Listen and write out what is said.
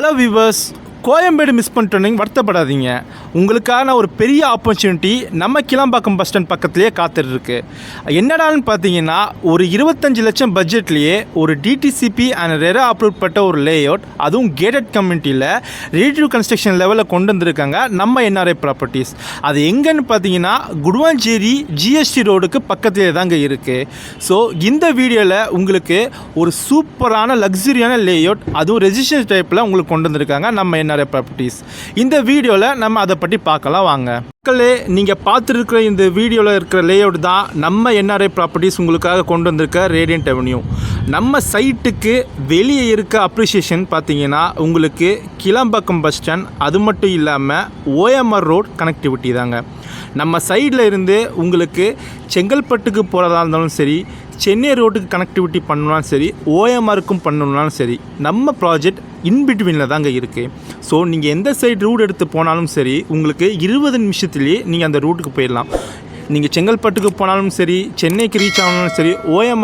Hello viewers, Koyambedu miss பண்ணிட்டோன்னு வருத்தப்படாதீங்க. உங்களுக்கான ஒரு பெரிய ஆப்பர்ச்சுனிட்டி நம்ம கிளம்பாக்கம் பஸ் ஸ்டாண்ட் பக்கத்துலேயே காத்துட்ருக்கு. என்னடான்னு பார்த்தீங்கன்னா, ஒரு 25 லட்சம் பட்ஜெட்லேயே ஒரு டிடிசிபி அண்ட் ரெரா அப்ரூவ் பட்ட ஒரு லே அவுட், அதுவும் கேட்டட் கம்யூனிட்டியில் ரெடி கன்ஸ்ட்ரக்ஷன் லெவலில் கொண்டு வந்திருக்காங்க நம்ம என்ஆர்ஐ ப்ராப்பர்ட்டிஸ். அது எங்கன்னு பார்த்தீங்கன்னா, குடுவாஞ்சேரி ஜிஎஸ்டி ரோடுக்கு பக்கத்துலேயே தாங்க இருக்குது. ஸோ இந்த வீடியோவில் உங்களுக்கு ஒரு சூப்பரான லக்ஸரியான லே அவுட், அதுவும் ரெஜிஸ்ட்ரேஷன் டைப்பில் உங்களுக்கு கொண்டு வந்திருக்காங்க நம்ம என்ஆர்ஐ ப்ராப்பர்ட்டிஸ். இந்த வீடியோவில் நம்ம அதை பற்றி பார்க்கலாம் வாங்க. மக்களே, நீங்கள் பார்த்துருக்கிற இந்த வீடியோவில் இருக்கிற லே அவுட் தான் நம்ம என்ஆர்ஐ ப்ராப்பர்ட்டிஸ் உங்களுக்காக கொண்டு வந்திருக்க ரேடியன்ட் அவென்யூ. நம்ம சைட்டுக்கு வெளியே இருக்க அப்ரிசியேஷன் பார்த்தீங்கன்னா, உங்களுக்கு கிளம்பாக்கம் பஸ் ஸ்டாண்ட், அது மட்டும் இல்லாமல் ஓஎம்ஆர் ரோட் கனெக்டிவிட்டி தாங்க. நம்ம சைடில் இருந்து உங்களுக்கு செங்கல்பட்டுக்கு போகிறதா இருந்தாலும் சரி, சென்னை ரோட்டுக்கு கனெக்டிவிட்டி பண்ணணும்னாலும் சரி, ஓஎம்ஆருக்கும் பண்ணணும்னாலும் சரி, நம்ம ப்ராஜெக்ட் இன்பிட்வீனில் தாங்க இருக்குது. ஸோ நீங்கள் எந்த சைடு ரூட் எடுத்து போனாலும் சரி, உங்களுக்கு 20 நிமிஷத்துலேயே நீங்கள் அந்த ரூட்டுக்கு போயிடலாம். நீங்கள் செங்கல்பட்டுக்கு போனாலும் சரி, சென்னைக்கு ரீச் ஆனாலும் சரி, ஓஎம்ஆர்